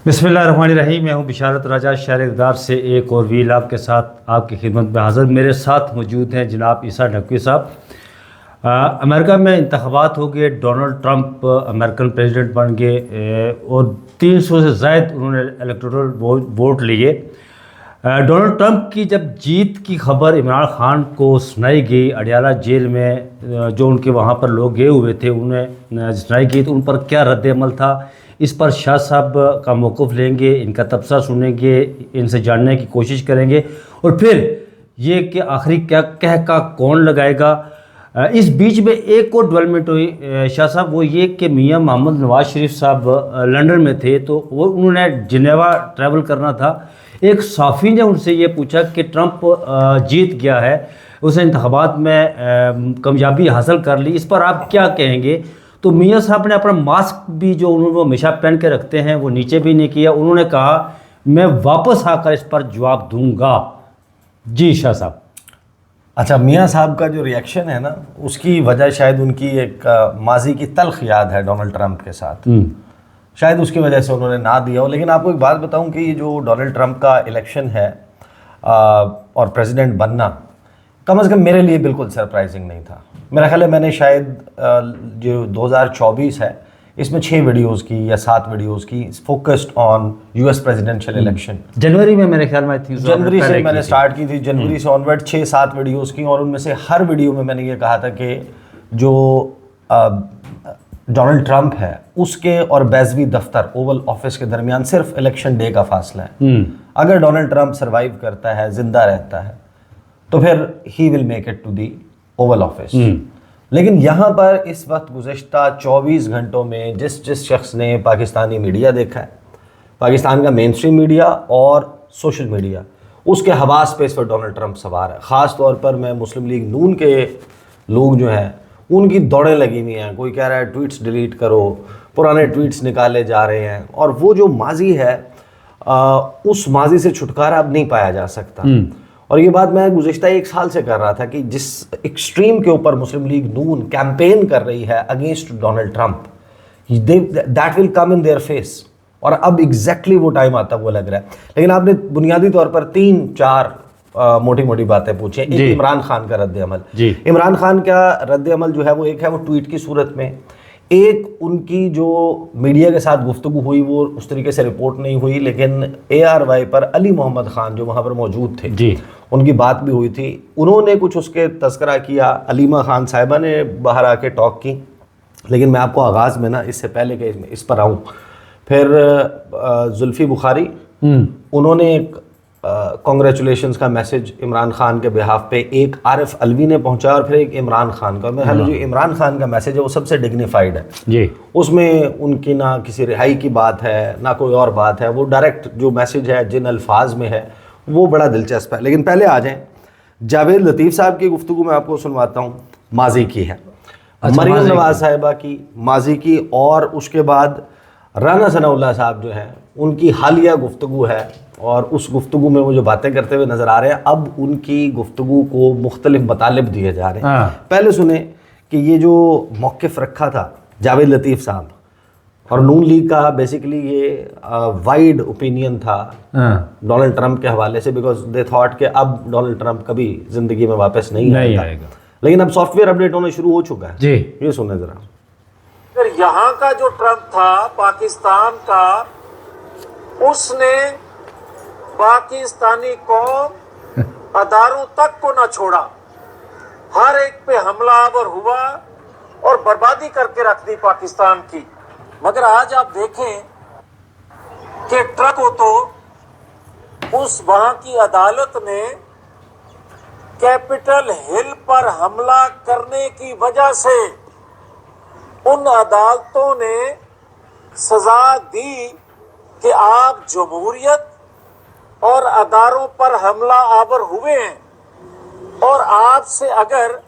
बिस्मिल्लाहिर्रहमानिर्रहीम। मैं हूं बिशारत राजा शहर इक़दार से एक और व्हील आपके साथ आपकी खिदमत में हाज़िर। मेरे साथ मौजूद हैं जनाब ईसा ढक्वी साहब। अमेरिका में इंतख़ाबात हो गए, डोनाल्ड ट्रंप अमेरिकन प्रेसिडेंट बन गए और 300 से ज़ायद उन्होंने इलेक्टोरल वोट लिए। डोनाल्ड ट्रंप की जब जीत की खबर इमरान खान को सुनाई गई, अडियाला जेल में जो उनके वहाँ पर लोग गए हुए थे उन्हें सुनाई गई, तो उन पर क्या रद्द-ए-अमल था, इस पर शाह साहब का मौक़िफ़ लेंगे, इनका तबसरा सुनेंगे, इनसे जानने की कोशिश करेंगे और फिर ये कि आखिरी क्या कह का कौन लगाएगा। इस बीच में एक और डेवलपमेंट हुई शाह साहब, वो ये कि मियां मोहम्मद नवाज शरीफ साहब लंदन में थे, तो वो उन्होंने जिनेवा ट्रैवल करना था। एक सहाफ़ी ने उनसे ये पूछा कि ट्रंप जीत गया है, उसने इंतखाबात में कामयाबी हासिल कर ली, इस पर आप क्या कहेंगे। तो मियां साहब ने अपना मास्क भी जो उन्होंने हमेशा पहन के रखते हैं वो नीचे भी नहीं किया, उन्होंने कहा मैं वापस आकर इस पर जवाब दूंगा। जी शाह साहब। अच्छा, मियां साहब का जो रिएक्शन है ना, उसकी वजह शायद उनकी एक माजी की तल्ख याद है डोनाल्ड ट्रंप के साथ, शायद उसकी वजह से उन्होंने ना दिया हो। लेकिन आपको एक बात बताऊं कि ये जो डोनाल्ड ट्रंप का इलेक्शन है और प्रेसिडेंट बनना, कम से कम मेरे लिए बिल्कुल सरप्राइजिंग नहीं था। मेरा ख्याल है मैंने शायद जो 2024 है इसमें 6 वीडियोस की या 7 वीडियोस की focused on US presidential election. जनवरी में मेरे ख्याल में थी, जनवरी से मैंने स्टार्ट की थी, जनवरी से ऑनवर्ड 6-7 वीडियोस की, और उनमें से हर वीडियो में मैंने ये कहा था कि जो डोनाल्ड ट्रंप है उसके और बैजवी दफ्तर ओवल ऑफिस के दरमियान सिर्फ इलेक्शन डे का फासला है। अगर डोनाल्ड ट्रंप सर्वाइव करता है, जिंदा रहता है, तो फिर he will make it to the Oval Office. लेकिन यहाँ पर इस वक्त गुज़श्ता 24 घंटों में जिस शख्स ने पाकिस्तानी मीडिया देखा है, पाकिस्तान का मेन स्ट्रीम मीडिया और सोशल मीडिया, उसके हवास पे इस पर डोनाल्ड ट्रंप सवार है। ख़ास तौर पर मैं मुस्लिम लीग नून के लोग जो हैं उनकी दौड़ें लगी हुई हैं। कोई कह रहा है ट्वीट्स डिलीट करो, पुराने ट्वीट्स निकाले जा रहे हैं, और वो जो माजी है उस माजी से छुटकारा अब नहीं पाया जा सकता। और ये बात मैं गुज़श्ता 1 साल से कर रहा था कि जिस एक्सट्रीम के ऊपर मुस्लिम लीग नून कैंपेन कर रही है against Donald Trump, that will come in their face, और अब एग्जैक्टली वो टाइम आता वो लग रहा है। लेकिन आपने बुनियादी तौर पर 3-4 मोटी मोटी बातें पूछी। एक इमरान खान का रद्द अमल, इमरान खान का रद्द अमल जो है वो एक है वो ट्वीट की सूरत में, एक उनकी जो मीडिया के साथ गुफ्तगू हुई वो उस तरीके से रिपोर्ट नहीं हुई, लेकिन ARY पर अली मोहम्मद खान जो वहाँ पर मौजूद थे जी, उनकी बात भी हुई थी, उन्होंने कुछ उसके तस्करा किया, अलीमा खान साहिबा ने बाहर आके टॉक की। लेकिन मैं आपको आगाज़ में ना, इससे पहले कि इस पर आऊँ, फिर जुल्फ़ी बुखारी उन्होंने एक कॉन्ग्रेचुलेशंस का मैसेज इमरान खान के बिहाफ पे एक आरिफ अलवी ने पहुंचाया, और फिर एक इमरान खान का। मेरा जो इमरान खान का मैसेज है वो सबसे डिग्निफाइड है जी, उसमें उनकी ना किसी रिहाई की बात है ना कोई और बात है, वो डायरेक्ट जो मैसेज है जिन अल्फाज में है वो बड़ा दिलचस्प है। लेकिन पहले आ जाएं, जावेद लतीफ़ साहब की गुफ्तगू मैं आपको सुनवाता हूँ, माजी की है, मरीम नवाज साहिबा की माजी की, और उसके बाद राना सनाउल्लाह साहब जो हैं उनकी हालिया गुफ्तगू है, और उस गुफ्तगू में वो जो बातें करते हुए नज़र आ रहे हैं, अब उनकी गुफ्तगू को मुख्तलिफ मतालिब दिए जा रहे हैं। पहले सुने कि ये जो मौक़िफ़ रखा था जावेद लतीफ़ साहब और नून लीग का, बेसिकली ये वाइड ओपिनियन था डोनाल्ड ट्रंप के हवाले से, बिकॉज दे थॉट कि अब डोनाल्ड ट्रंप कभी ज़िंदगी में वापस नहीं आएगा। लेकिन अब सॉफ्टवेयर अपडेट होना शुरू हो चुका है जी, ये सुने ज़रा। फिर यहाँ का जो ट्रंप था पाकिस्तान का, उसने पाकिस्तानी कौम अदारों तक को ना छोड़ा, हर एक पे हमलावर हुआ और बर्बादी करके रख दी पाकिस्तान की। मगर आज आप देखें कि ट्रंप को तो उस वहां की अदालत ने कैपिटल हिल पर हमला करने की वजह से उन अदालतों ने सजा दी कि आप जमहूरियत और अदारों पर हमला आवर हुए हैं, और आपसे अगर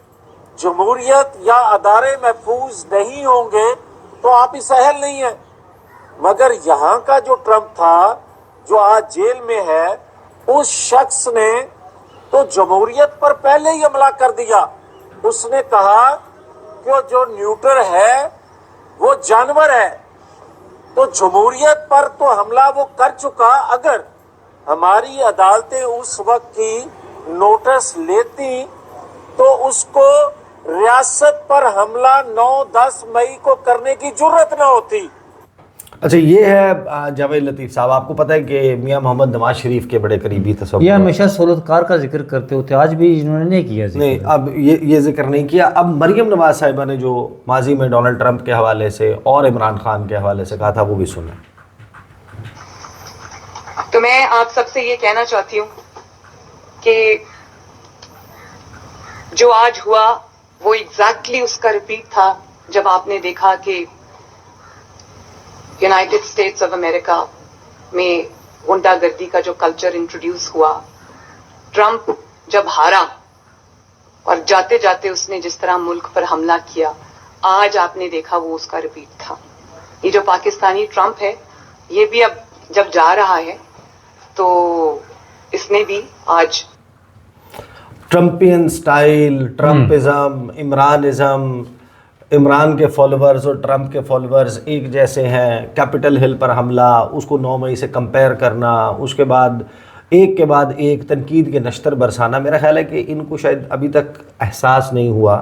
जमहूरियत या अदारे महफूज नहीं होंगे तो आप इस अहल नहीं है। मगर यहाँ का जो ट्रंप था जो आज जेल में है, उस शख्स ने तो जमहूरियत पर पहले ही हमला कर दिया। उसने कहा कि जो न्यूटर है वो जानवर है, تو जमहूरियत पर तो हमला वो कर चुका, अगर हमारी अदालतें उस वक्त की नोटिस लेती तो उसको रियासत पर हमला 9-10 मई को करने की जुर्रत न होती। अच्छा, ये है जावेद लतीफ़ साहब, आपको पता है कि मियां मोहम्मद नवाज शरीफ के बड़े करीबी थे सब, ये हमेशा सहूलतकार का जिक्र करते होते, आज भी इन्होंने नहीं किया जिक्र। नहीं, अब ये जिक्र नहीं किया। अब मरियम नवाज साहिबा ने जो माजी में डोनाल्ड ट्रंप के हवाले से और इमरान खान के हवाले से कहा था, वो भी सुने। तो मैं आप सबसे ये कहना चाहती हूँ कि जो आज हुआ वो एग्जैक्टली उसका रिपीट था जब आपने देखा कि यूनाइटेड स्टेट्स ऑफ अमेरिका में गुंडागर्दी का जो कल्चर इंट्रोड्यूस हुआ, ट्रंप जब हारा और जाते जाते उसने जिस तरह मुल्क पर हमला किया, आज आपने देखा वो उसका रिपीट था। ये जो पाकिस्तानी ट्रंप है, ये भी अब जब जा रहा है तो इसने भी आज ट्रम्पियन स्टाइल, ट्रम्पिज्म, इमरानिज्म, इमरान के फॉलोअर्स और ट्रंप के फॉलोअर्स एक जैसे हैं, कैपिटल हिल पर हमला, उसको 9 मई से कंपेयर करना, उसके बाद एक तनकीद के नश्तर बरसाना, मेरा ख्याल है कि इनको शायद अभी तक एहसास नहीं हुआ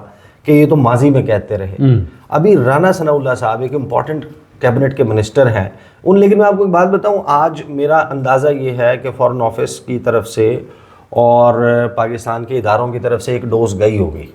कि ये तो माजी में कहते रहे। अभी राना सनाउल्लाह साहब एक इम्पॉर्टेंट कैबिनेट के मिनिस्टर हैं लेकिन मैं आपको एक बात बताऊं, आज मेरा अंदाज़ा ये है कि फ़ॉरेन ऑफिस की तरफ से और पाकिस्तान के इदारों की तरफ से एक डोज गई होगी,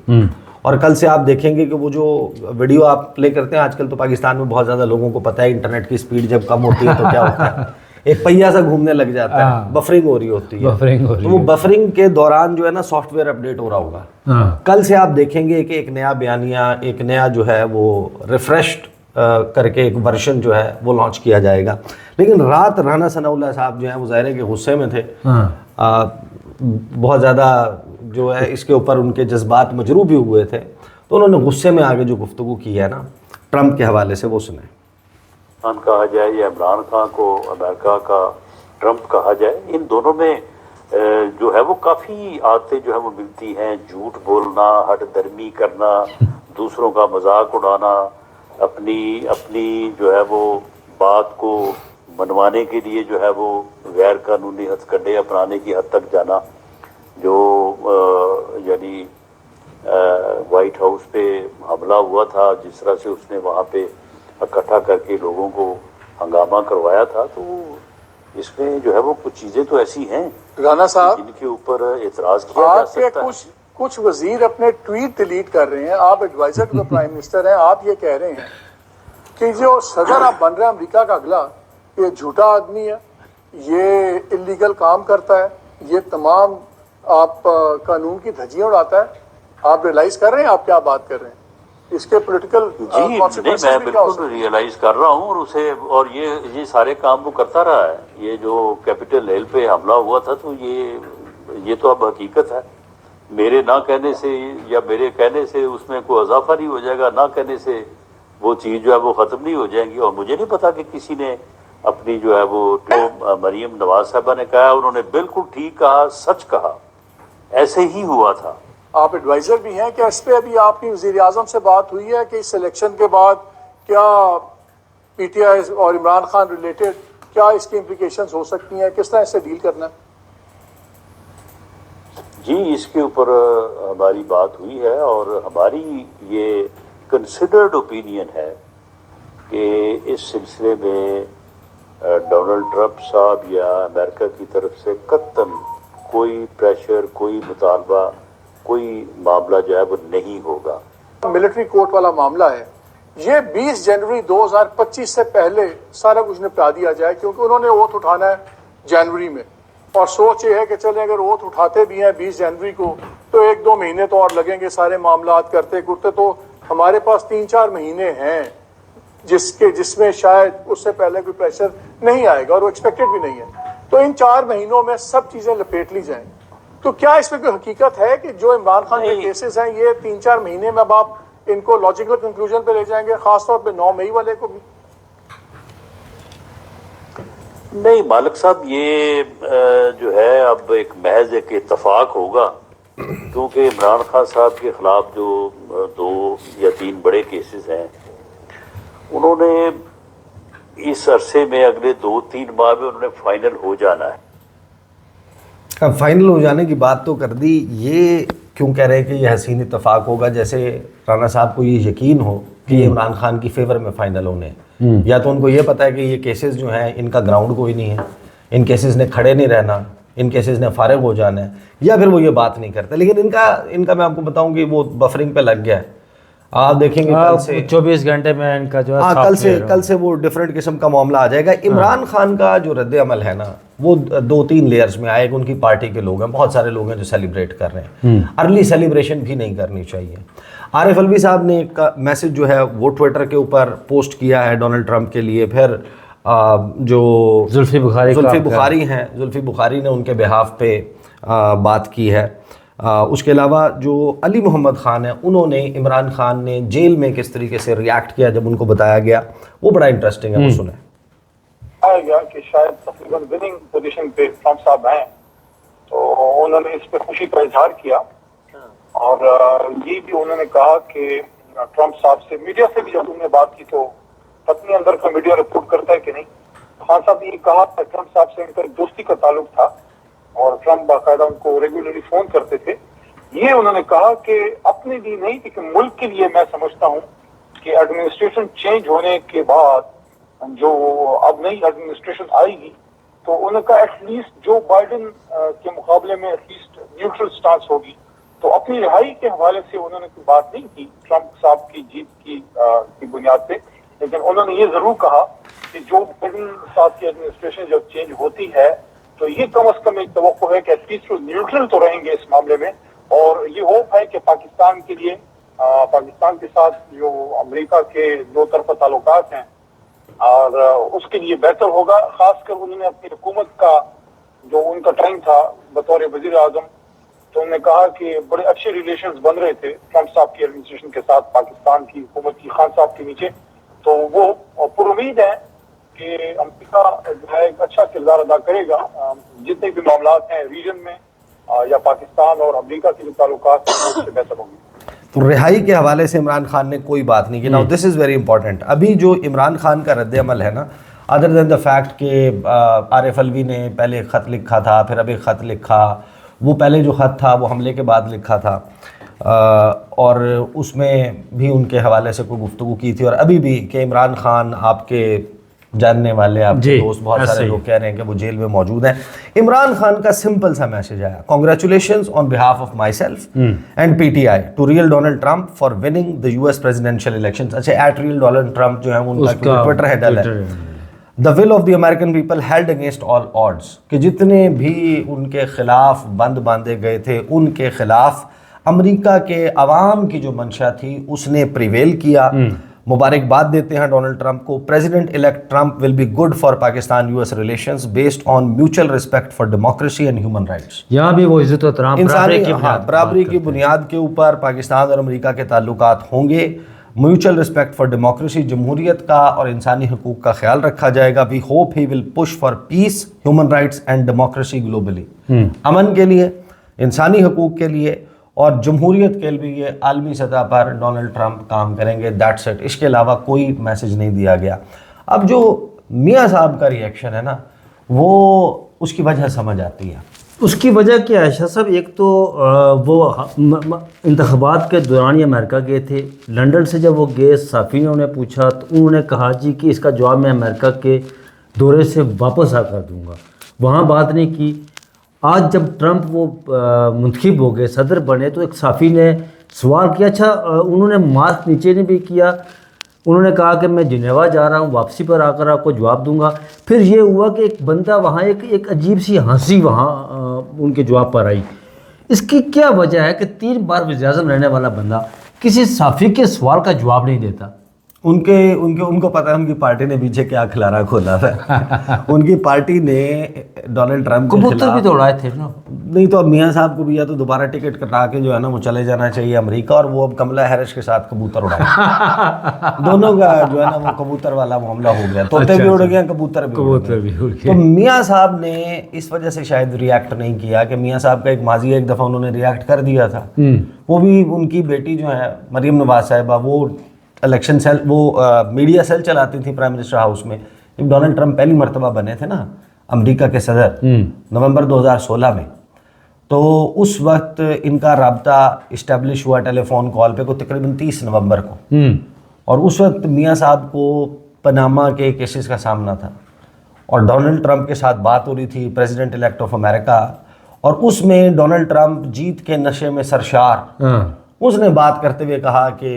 और कल से आप देखेंगे कि वो जो वीडियो आप प्ले करते हैं, आजकल तो पाकिस्तान में बहुत ज़्यादा लोगों को पता है इंटरनेट की स्पीड जब कम होती है तो क्या होता है, एक पहिया सा घूमने लग जाता है, बफरिंग हो रही होती है। तो वो बफरिंग के दौरान जो है ना, सॉफ्टवेयर अपडेट हो रहा होगा। कल से आप देखेंगे कि एक नया बयानिया, एक नया जो है वो रिफ्रेश्ड करके एक वर्जन जो है वो लॉन्च किया जाएगा। लेकिन रात राना सनाउल्लाह साहब जो हैं वो ज़ाहिर है कि गुस्से में थे, बहुत ज़्यादा जो है इसके ऊपर उनके जज्बात मजरूह भी हुए थे, तो उन्होंने गुस्से में आगे जो गुफ्तगू की है ना ट्रंप के हवाले से, वो सुने। खान कहा जाए या इमरान खान को अमेरिका का ट्रंप कहा जाए, इन दोनों में जो है वो काफ़ी आदतें जो है वो मिलती हैं। झूठ बोलना, हट दर्मी करना, दूसरों का मजाक उड़ाना, अपनी जो है वो बात को मनवाने के लिए जो है वो गैर कानूनी हथकंडे अपनाने की हद तक जाना, जो यानी वाइट हाउस पे हमला हुआ था, जिस तरह से उसने वहाँ पे इकट्ठा करके लोगों को हंगामा करवाया था, तो इसमें जो है वो कुछ चीज़ें तो ऐसी हैं राना साहब जिनके ऊपर एतराज़ किया जा सकता है। कुछ वजीर अपने ट्वीट डिलीट कर रहे हैं, आप adviser to the prime minister हैं, आप ये कह रहे हैं कि जो सदर आप बन रहे हैं अमेरिका का अगला, ये झूठा आदमी है, ये इलीगल काम करता है, ये तमाम आप कानून की धज्जियां उड़ाता है। आप रियलाइज कर रहे हैं आप क्या बात कर रहे हैं? इसके पॉलिटिकल जी मैं बिल्कुल रियलाइज कर रहा हूँ, और उसे और ये सारे काम वो करता रहा है। ये जो कैपिटल हिल पे हमला हुआ था, तो ये तो अब हकीकत है। मेरे ना कहने से या मेरे कहने से उसमें कोई इजाफा नहीं हो जाएगा, ना कहने से वो चीज़ जो है वो ख़त्म नहीं हो जाएंगी। और मुझे नहीं पता कि किसी ने अपनी जो है वो मरियम नवाज साहबा ने कहा, उन्होंने बिल्कुल ठीक कहा, सच कहा, ऐसे ही हुआ था। आप एडवाइजर भी हैं, क्या इस पे अभी आपकी वज़ीर आज़म से बात हुई है कि इस इलेक्शन के बाद क्या पीटीआई और इमरान खान रिलेटेड क्या इसकी इम्प्लिकेशंस हो सकती हैं, किस तरह इससे डील करना है? जी, इसके ऊपर हमारी बात हुई है, और हमारी ये कंसिडर्ड ओपिनियन है कि इस सिलसिले में डोनाल्ड ट्रंप साहब या अमेरिका की तरफ से कतई कोई प्रेशर, कोई मुतालबा, कोई मामला जो है वो नहीं होगा। मिलिट्री कोर्ट वाला मामला है, ये 20 जनवरी 2025 से पहले सारा कुछ निपटा दिया जाए, क्योंकि उन्होंने ओथ उठाना है जनवरी में, और सोच ये है कि चले अगर ओथ उठाते भी हैं 20 जनवरी को तो 1-2 महीने तो और लगेंगे सारे मामलात करते करते, तो हमारे पास 3-4 महीने हैं जिसमें शायद उससे पहले कोई प्रेशर नहीं आएगा, और वो एक्सपेक्टेड भी नहीं है। तो इन 4 महीनों में सब चीज़ें लपेट ली जाएं। तो क्या इसमें कोई हकीकत है कि जो इमरान खान के केसेस हैं ये 3-4 महीने में अब आप इनको लॉजिकल कंक्लूजन पे ले जाएंगे, खासतौर पे 9 मई वाले को भी? नहीं मालिक साहब, ये जो है अब एक महज एक इत्तफाक होगा, क्योंकि इमरान खान साहब के खिलाफ जो 2 या 3 बड़े केसेस हैं, उन्होंने इस अरसे में अगले 2-3 माह में उन्होंने फाइनल हो जाना है। अब फाइनल हो जाने की बात तो कर दी, ये क्यों कह रहे हैं कि ये हसीन इत्तेफाक होगा? जैसे राना साहब को ये यकीन हो कि ये इमरान खान की फेवर में फाइनल होने हैं, या तो उनको ये पता है कि ये केसेस जो हैं इनका ग्राउंड कोई नहीं है, इन केसेस ने खड़े नहीं रहना, इन केसेस ने फारिग हो जाना है, या फिर वो ये बात नहीं करते। लेकिन इनका मैं आपको बताऊं कि वो बफरिंग पे लग गया है। आप देखेंगे कल से 24 घंटे में इनका जो है हाँ, कल से वो डिफरेंट किस्म का मामला आ जाएगा। इमरान खान का जो रद्द अमल है ना, वो 2-3 लेयर्स में आएगा। उनकी पार्टी के लोग हैं, बहुत सारे लोग हैं जो सेलिब्रेट कर रहे हैं। अर्ली सेलिब्रेशन भी नहीं करनी चाहिए। आरिफ अलवी साहब ने एक मैसेज जो है वो ट्विटर के ऊपर पोस्ट किया है डोनाल्ड ट्रंप के लिए। फिर जो जुल्फी बुखारी ने उनके बिहाफ पे बात की है। उसके अलावा जो अली मोहम्मद ख़ान है, उन्होंने इमरान खान ने जेल में किस तरीके से रिएक्ट किया जब उनको बताया गया, वो बड़ा इंटरेस्टिंग है, वो सुने। आएगा कि शायद तकरीबन विनिंग पोजीशन पे ट्रंप साहब हैं, तो उन्होंने इस पे खुशी का इजहार किया। और ये भी उन्होंने कहा कि ट्रंप साहब से मीडिया से भी जब उन्होंने बात की तो पत्नी अंदर का मीडिया रिपोर्ट करता है कि नहीं, खान साहब ने ये कहा कि ट्रंप साहब से इनका दोस्ती का ताल्लुक था और ट्रंप बाकायदा उनको रेगुलरली फोन करते थे। ये उन्होंने कहा कि अपने लिए नहीं लेकिन मुल्क के लिए मैं समझता हूँ कि एडमिनिस्ट्रेशन चेंज होने के बाद जो अब नई एडमिनिस्ट्रेशन आएगी तो उन्होंने कहा एटलीस्ट जो बाइडेन के मुकाबले में एटलीस्ट न्यूट्रल स्टांस होगी। तो अपनी रिहाई के हवाले से उन्होंने कोई बात नहीं की ट्रंप साहब की जीत की बुनियाद पे, लेकिन उन्होंने ये जरूर कहा कि जो बाइडेन साहब की एडमिनिस्ट्रेशन जब चेंज होती है तो ये कम अज कम एक तवक्को है कि एटलीस्ट न्यूट्रल तो रहेंगे इस मामले में। और ये होप है कि पाकिस्तान के लिए पाकिस्तान के साथ जो अमेरिका के दो तरफा ताल्लुकात हैं और उसके लिए बेहतर होगा। खासकर उन्होंने अपनी हुकूमत का जो उनका टाइम था बतौर वजीर आजम, तो उन्होंने कहा कि बड़े अच्छे रिलेशंस बन रहे थे ट्रंप साहब की एडमिनिस्ट्रेशन के साथ पाकिस्तान की हुकूमत की खान साहब के नीचे। तो वो पुरुमीद है कि अमेरिका जो है एक अच्छा किरदार अदा करेगा जितने भी मामलात हैं रीजन में या पाकिस्तान और अमेरिका के जो ताल्लुकात हैं उससे बेहतर होंगे। तो रिहाई के हवाले से इमरान खान ने कोई बात नहीं की। Now this is very important. अभी जो इमरान खान का रद्द अमल है ना, अदर देन द फैक्ट कि आरिफ अलवी ने पहले एक ख़त लिखा था, फिर अभी ख़त लिखा, वो पहले जो ख़त था वो हमले के बाद लिखा था और उसमें भी उनके हवाले से कोई गुफ्तगू की थी, और अभी भी कि इमरान खान आपके जानने वाले, आपके दोस्त, बहुत सारे लोग कह रहे हैं कि वो जेल में मौजूद हैं। इमरान खान का सिंपल सा मैसेज आया, congratulations on behalf of myself and PTI to real Donald Trump for winning the US presidential elections. अच्छा, एट रियल डोनाल्ड ट्रंप जो है उनका ट्विटर हैंडल है। The will of the American people held against all odds, कि जितने भी उनके खिलाफ बंद बांधे गए थे उनके खिलाफ अमेरिका के अवाम की जो मंशा थी उसने प्रिवेल किया। मुबारकबाद देते हैं डोनाल्ड ट्रंप को। President elect Trump will be good for Pakistan US relations based on mutual respect for democracy and human rights. यहाँ भी वो इज्जत और बराबरी की बुनियाद के ऊपर पाकिस्तान और अमेरिका के ताल्लुकात होंगे। म्यूचुअल रिस्पेक्ट फॉर डेमोक्रेसी, जमहूरियत का और इंसानी हकूक़ का ख्याल रखा जाएगा। We hope he will push for peace, human rights and democracy globally. अमन के लिए, इंसानी हकूक़ के लिए और जमहूरियत के लिए आलमी सतह पर डोनाल्ड ट्रंप काम करेंगे। That's it. इसके अलावा कोई मैसेज नहीं दिया गया। अब जो मियाँ साहब का रिएक्शन है ना, वो उसकी वजह समझ आती है। उसकी वजह क्या है शाह साहब? एक तो वो इंतखाबात के दौरान ही अमेरिका गए थे। लंदन से जब वो गए, सहाफ़ी ने उन्हें पूछा तो उन्होंने कहा जी कि इसका जवाब मैं अमेरिका के दौरे से वापस आकर दूंगा। वहाँ बात नहीं की। आज जब ट्रंप वो मुंतखब हो गए, सदर बने, तो एक सहाफ़ी ने सवाल किया। अच्छा, उन्होंने मास्क नीचे नहीं भी किया। उन्होंने कहा कि मैं जिनेवा जा रहा हूँ, वापसी पर आकर आपको जवाब दूंगा। फिर ये हुआ कि एक बंदा वहाँ एक अजीब सी हंसी वहाँ उनके जवाब पर आई। इसकी क्या वजह है कि 3 बार वज़ीर-ए-आज़म रहने वाला बंदा किसी सहाफ़ी के सवाल का जवाब नहीं देता? उनको पता है उनकी पार्टी ने पीछे क्या खिलारा खोला है। उनकी पार्टी ने डोनाल्ड ट्रंप को कबूतर भी दौड़ाए थे ना। नहीं तो अब मियाँ साहब को भी या तो दोबारा टिकट कटा के जो है ना वो चले जाना चाहिए अमेरिका, और वो अब कमला हैरिस के साथ कबूतर उड़ाए। दोनों का जो है ना वो कबूतर वाला मामला हो गया। तोते भी उड़ गए, कबूतर भी उड़ गए। तो मियाँ साहब ने इस वजह से शायद रिएक्ट नहीं किया कि मियाँ साहब का एक माजी एक दफ़ा उन्होंने रिएक्ट कर दिया था। वो भी उनकी बेटी जो है मरीम नवाज साहिबा, वो इलेक्शन सेल, वो मीडिया सेल चलाती थी प्राइम मिनिस्टर हाउस में। जब डोनाल्ड ट्रंप पहली मर्तबा बने थे ना अमेरिका के सदर नवंबर 2016 में, तो उस वक्त इनका राब्ता इस्टेब्लिश हुआ टेलीफोन कॉल पे को तकरीबन 30 नवंबर को, और उस वक्त मियाँ साहब को पनामा के केसेस का सामना था और डोनाल्ड ट्रंप के साथ बात हो रही थी, प्रेसिडेंट इलेक्ट ऑफ अमेरिका, और उसमें डोनाल्ड ट्रंप जीत के नशे में सरशार, उसने बात करते हुए कहा कि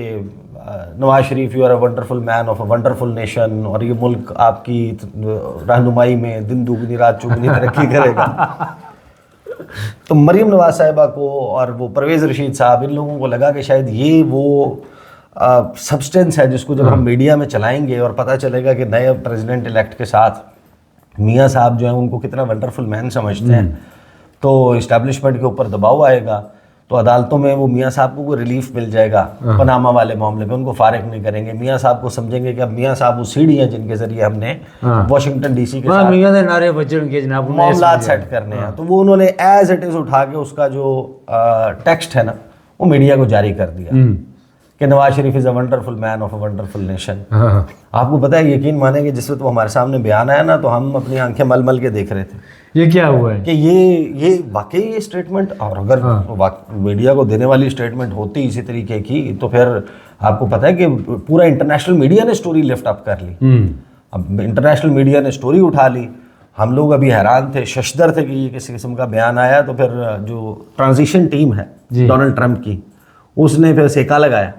Nawaz Sharif you are a wonderful man of a wonderful nation, और ये मुल्क आपकी रहनुमाई में दिन दुगनी रात चौगुनी तरक्की करेगा। तो मरीम नवाज साहिबा को और वो परवेज़ रशीद साहब, इन लोगों को लगा कि शायद ये वो सब्सटेंस है जिसको जब हम मीडिया में चलाएंगे और पता चलेगा कि नए प्रेसिडेंट इलेक्ट के साथ मियाँ साहब जो हैं उनको कितना वंडरफुल मैन समझते हैं, तो इस्टेब्लिशमेंट के ऊपर दबाव आएगा, तो अदालतों में वो मियाँ साहब को कोई रिलीफ मिल जाएगा पनामा वाले मामले में, उनको फारिग नहीं करेंगे। मियाँ साहब को समझेंगे कि अब मियाँ साहब वो सीढ़ी हैं जिनके जरिए हमने वाशिंगटन डीसी के साथ मियाँ ने नारे बजन के जनाब मामला सेट करने हैं। तो वो उन्होंने एज इट इज़ उठा के उसका जो टेक्स्ट है ना वो मीडिया को जारी कर दिया कि Nawaz Sharif is a wonderful man of a wonderful nation. आपको पता है, यकीन मानेंगे, जिस वक्त वो हमारे सामने बयान आया ना तो हम अपनी आंखें मल मल के देख रहे थे ये क्या हुआ है कि ये वाकई ये स्टेटमेंट, और अगर मीडिया को देने वाली स्टेटमेंट होती इसी तरीके की तो फिर आपको पता है कि पूरा इंटरनेशनल मीडिया ने स्टोरी लिफ्ट अप कर ली। अब इंटरनेशनल मीडिया ने स्टोरी उठा ली, हम लोग अभी हैरान थे, शशदर थे कि ये किसी किस्म का बयान आया। तो फिर जो ट्रांजिशन टीम है डोनाल्ड ट्रंप की, उसने फिर सेका लगाया,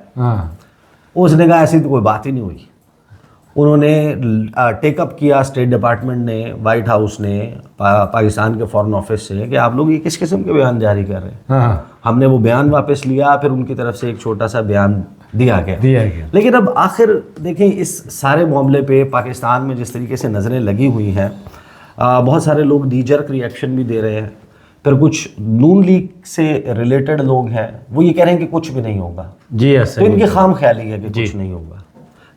उसने कहा ऐसी तो कोई बात ही नहीं हुई। उन्होंने टेकअप किया, स्टेट डिपार्टमेंट ने, वाइट हाउस ने, पाकिस्तान के फॉरेन ऑफिस से कि आप लोग ये किस किस्म के बयान जारी कर रहे हैं। हमने वो बयान वापस लिया, फिर उनकी तरफ से एक छोटा सा बयान दिया गया। लेकिन अब आखिर देखें इस सारे मामले पे पाकिस्तान में जिस तरीके से नज़रें लगी हुई हैं, बहुत सारे लोग नी जर्क रिएक्शन भी दे रहे हैं, फिर कुछ नून लीग से रिलेटेड लोग हैं वो ये कह रहे हैं कि कुछ भी नहीं होगा। जी ऐसा तो इनकी खाम ख्याली है कि कुछ नहीं होगा,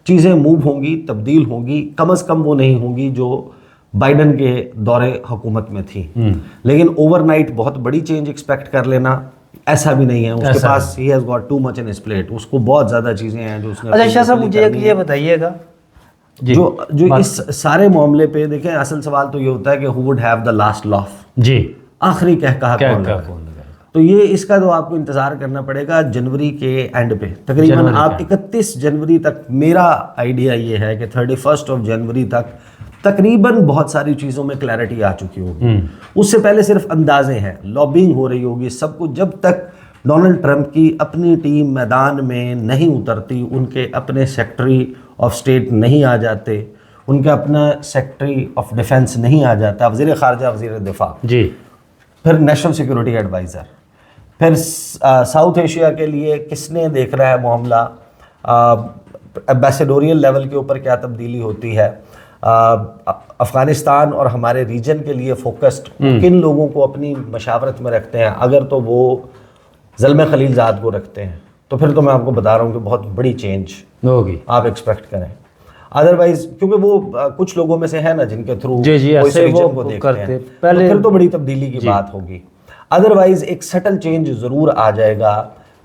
चीज़ें मूव होंगी, तब्दील होंगी, कम अज़ कम वो नहीं होंगी जो बाइडन के दौरे हुकूमत में थी। लेकिन ओवरनाइट बहुत बड़ी चेंज एक्सपेक्ट कर लेना ऐसा भी नहीं है। उसके पास he has got too much in his plate, उसको बहुत ज़्यादा चीज़ें हैं जो उसने। अच्छा शाह साहब मुझे ये बताइएगा, जो इस सारे मामले पे देखें, असल सवाल तो ये होता है कि who would have the last laugh, जी आखिरी कहा कौन लगाएगा। तो ये इसका तो आपको इंतज़ार करना पड़ेगा जनवरी के एंड पे, तकरीबन आप 31 जनवरी तक, मेरा आइडिया ये है कि 31 जनवरी तक तकरीबन बहुत सारी चीज़ों में क्लैरिटी आ चुकी होगी। उससे पहले सिर्फ अंदाजे हैं, लॉबिंग हो रही होगी, सब कुछ। जब तक डोनाल्ड ट्रंप की अपनी टीम मैदान में नहीं उतरती, उनके अपने सेक्रेटरी ऑफ स्टेट नहीं आ जाते, उनका अपना सेक्रेटरी ऑफ डिफेंस नहीं आ जाता, वज़ीर ख़ारजा, वज़ीर दिफा, जी, फिर नेशनल सिक्योरिटी एडवाइज़र, फिर साउथ एशिया के लिए किसने देख रहा है मामला, एम्बेसडोरियल लेवल के ऊपर क्या तब्दीली होती है, अफ़गानिस्तान और हमारे रीजन के लिए फोकस्ड किन लोगों को अपनी मशावरत में रखते हैं। अगर तो वो ज़ल्मे खलीलज़ाद को रखते हैं तो फिर तो मैं आपको बता रहा हूँ कि बहुत बड़ी चेंज होगी, आप एक्सपेक्ट करें। अदरवाइज क्योंकि वो कुछ लोगों में से है ना जिनके थ्रू ऐसे रीजन को देखते हैं, पहले फिर तो बड़ी तब्दीली की बात होगी। अदरवाइज एक सटल चेंज ज़रूर आ जाएगा।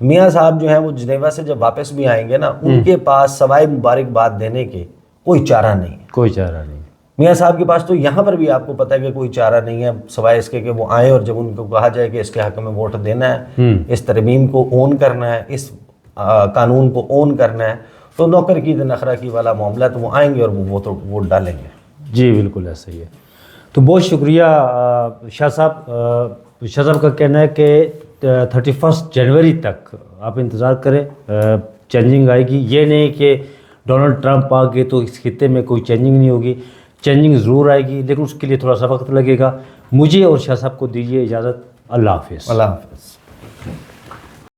मियाँ साहब जो हैं वो जिनेवा से जब वापस भी आएंगे ना, उनके पास सवाए मुबारकबाद देने के कोई चारा नहीं, कोई चारा नहीं। मियाँ साहब के पास तो यहाँ पर भी आपको पता है कि कोई चारा नहीं है, सवाए इसके कि वो आए और जब उनको कहा जाए कि इसके हक़ में वोट देना है, इस तरमीम को ओन करना है, इस कानून को ओन करना है, तो नौकर की नखरा की वाला मामला, तो वो आएंगे और वो तो वोट डालेंगे। जी बिल्कुल ऐसा ही है। तो बहुत शुक्रिया शाह साहब। शाह साहब का कहना है कि 31 जनवरी तक आप इंतज़ार करें, चेंजिंग आएगी। ये नहीं कि डोनाल्ड ट्रंप आ गए तो इस खित्ते में कोई चेंजिंग नहीं होगी, चेंजिंग ज़रूर आएगी, लेकिन उसके लिए थोड़ा सा वक्त लगेगा। मुझे और शाह साहब को दीजिए इजाज़त। अल्लाह हाफ़िज़। अल्लाह हाफ़िज़।